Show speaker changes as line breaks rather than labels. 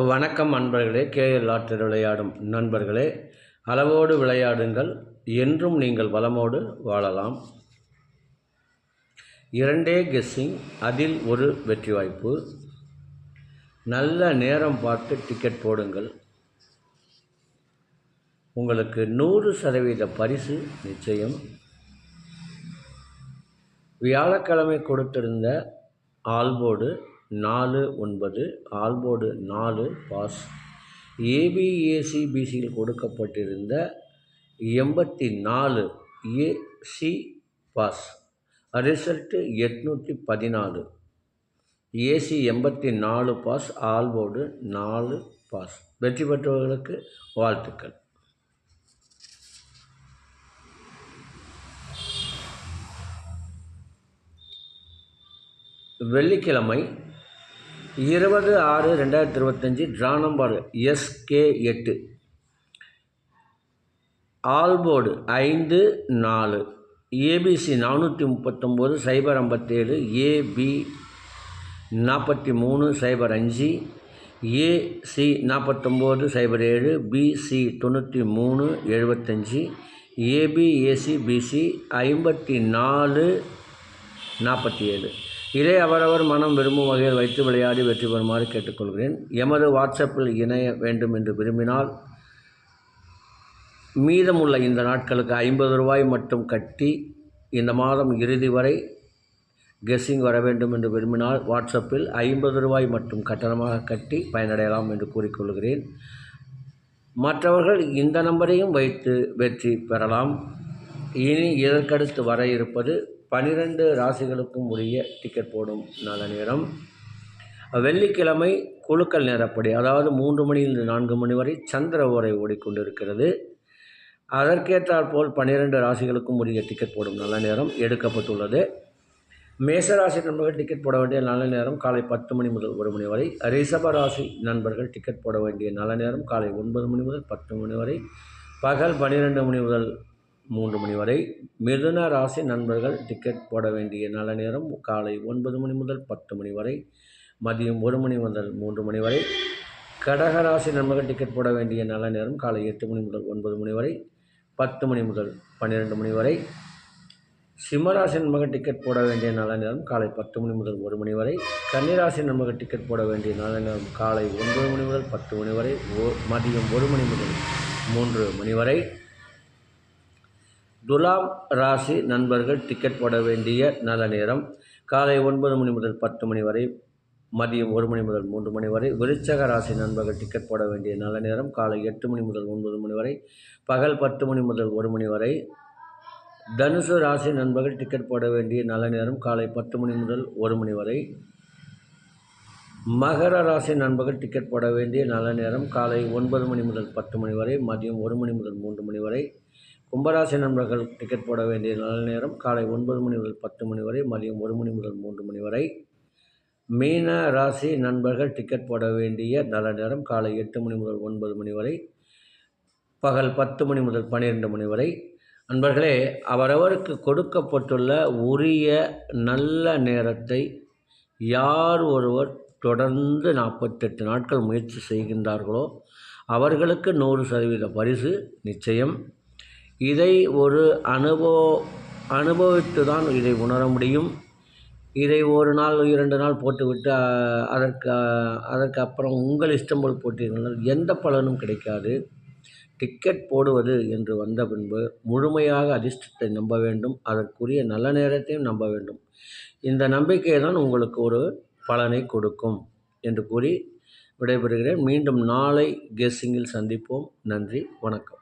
வணக்கம் நண்பர்களே. கேஎல் ஆற்றில் விளையாடும் நண்பர்களே, அளவோடு விளையாடுங்கள், என்றும் நீங்கள் வளமோடு வாழலாம். 2 கெஸ்ஸிங், அதில் ஒரு வெற்றி வாய்ப்பு. நல்ல நேரம் பார்த்து டிக்கெட் போடுங்கள், உங்களுக்கு 100% பரிசு நிச்சயம். வியாழக்கிழமை கொடுத்திருந்த ஆல்போர்டு 4-9, ஆல்போர்டு 4 பாஸ். ஏபிஏசிபிசியில் கொடுக்கப்பட்டிருந்த 84 AC pass. Result 814. AC 84 pass, all board 4 pass. வெற்றி பெற்றவர்களுக்கு வாழ்த்துக்கள். வெள்ளிக்கிழமை 20/6/2025 draw number SK8, all board 5-4, ABC 439 057, AB 43 05, AC 49 07, BC 93 75, ABACBC 54 47. இதை அவரவர் மனம் விரும்பும் வகையில் வைத்து விளையாடி வெற்றி பெறுமாறு கேட்டுக்கொள்கிறேன். எமது வாட்ஸ்அப்பில் இணைய வேண்டும் என்று விரும்பினால் மீதமுள்ள இந்த நாட்களுக்கு ₹50 மட்டும் கட்டி இந்த மாதம் இறுதி வரை கெஸ்ஸிங் வர வேண்டும் என்று விரும்பினால் வாட்ஸ்அப்பில் ₹50 மட்டும் கட்டணமாக கட்டி பயனடையலாம் என்று கூறிக்கொள்கிறேன். மற்றவர்கள் இந்த நம்பரையும் வைத்து வெற்றி பெறலாம். இனி இதற்கடுத்து வர இருப்பது 12 ராசிகளுக்கும் உரிய டிக்கெட் போடும் நல்ல நேரம். வெள்ளிக்கிழமை குழுக்கள் நேரப்படி, அதாவது 3 மணியிலிருந்து 4 மணி வரை சந்திர ஓரை ஓடிக்கொண்டிருக்கிறது. அதற்கேற்றாற்போல் 12 ராசிகளுக்கும் உரிய டிக்கெட் போடும் நல்ல நேரம் எடுக்கப்பட்டுள்ளது. மேசராசி நண்பர்கள் டிக்கெட் போட வேண்டிய நல்ல நேரம் காலை 10 மணி முதல் 1 மணி வரை. ரிஷப ராசி நண்பர்கள் டிக்கெட் போட வேண்டிய நல்ல நேரம் காலை 9 மணி முதல் 10 மணி வரை, பகல் 12 மணி முதல் 3 மணி வரை. மிதுன ராசி நண்பர்கள் டிக்கெட் போட வேண்டிய நல்ல நேரம் காலை 9 மணி முதல் 10 மணி வரை, மதியம் 1 மணி முதல் 3 மணி வரை. கடகராசி நண்பர்கள் டிக்கெட் போட வேண்டிய நல்ல நேரம் காலை 8 மணி முதல் 9 மணி வரை, 10 மணி முதல் 12 மணி வரை. சிம்மராசி நண்பர்கள் டிக்கெட் போட வேண்டிய நல்ல நேரம் காலை 10 மணி முதல் 1 மணி வரை. கன்னிராசி நண்பர்கள் டிக்கெட் போட வேண்டிய நல்ல நேரம் காலை 9 மணி முதல் 10 மணி வரை, மதியம் 1 மணி முதல் 3 மணி வரை. துலாம் ராசி நண்பர்கள் டிக்கெட் போட வேண்டிய நல்ல நேரம் காலை 9 மணி முதல் 10 மணி வரை, மதியம் 1 மணி முதல் 3 மணி வரை. விருச்சக ராசி நண்பர்கள் டிக்கெட் போட வேண்டிய நல்ல நேரம் காலை 8 மணி முதல் 9 மணி வரை, பகல் 10 மணி முதல் 1 மணி வரை. தனுசு ராசி நண்பர்கள் டிக்கெட் போட வேண்டிய நல்ல நேரம் காலை 10 மணி முதல் 1 மணி வரை. மகர ராசி நண்பர்கள் டிக்கெட் போட வேண்டிய நல்ல நேரம் காலை 9 மணி முதல் 10 மணி வரை, மதியம் 1 மணி முதல் 3 மணி வரை. கும்பராசி நண்பர்கள் டிக்கெட் போட வேண்டிய நல்ல நேரம் காலை 9 மணி முதல் 10 மணி வரை, மதியம் 1 மணி முதல் 3 மணி வரை. மீன ராசி நண்பர்கள் டிக்கெட் போட வேண்டிய நல்ல நேரம் காலை 8 மணி முதல் 9 மணி வரை, பகல் 10 மணி முதல் 12 மணி வரை. நண்பர்களே, அவரவருக்கு கொடுக்கப்பட்டுள்ள உரிய நல்ல நேரத்தை யார் ஒருவர் தொடர்ந்து 48 நாட்கள் முயற்சி செய்கின்றார்களோ அவர்களுக்கு 100% பரிசு நிச்சயம். இதை ஒரு அனுபவித்து தான் இதை உணர முடியும். இதை ஒரு நாள் 2 நாள் போட்டுவிட்டு அதற்கு அப்புறம் உங்கள் இஷ்டம் போல் போட்டீர்கள் எந்த பலனும் கிடைக்காது. டிக்கெட் போடுவது என்று வந்த பின்பு முழுமையாக அதிர்ஷ்டத்தை நம்ப வேண்டும், அதற்குரிய நல்ல நேரத்தையும் நம்ப வேண்டும். இந்த நம்பிக்கை தான் உங்களுக்கு ஒரு பலனை கொடுக்கும் என்று கூறி விடைபெறுகிறேன். மீண்டும் நாளை கெஸ்ஸிங்கில் சந்திப்போம். நன்றி, வணக்கம்.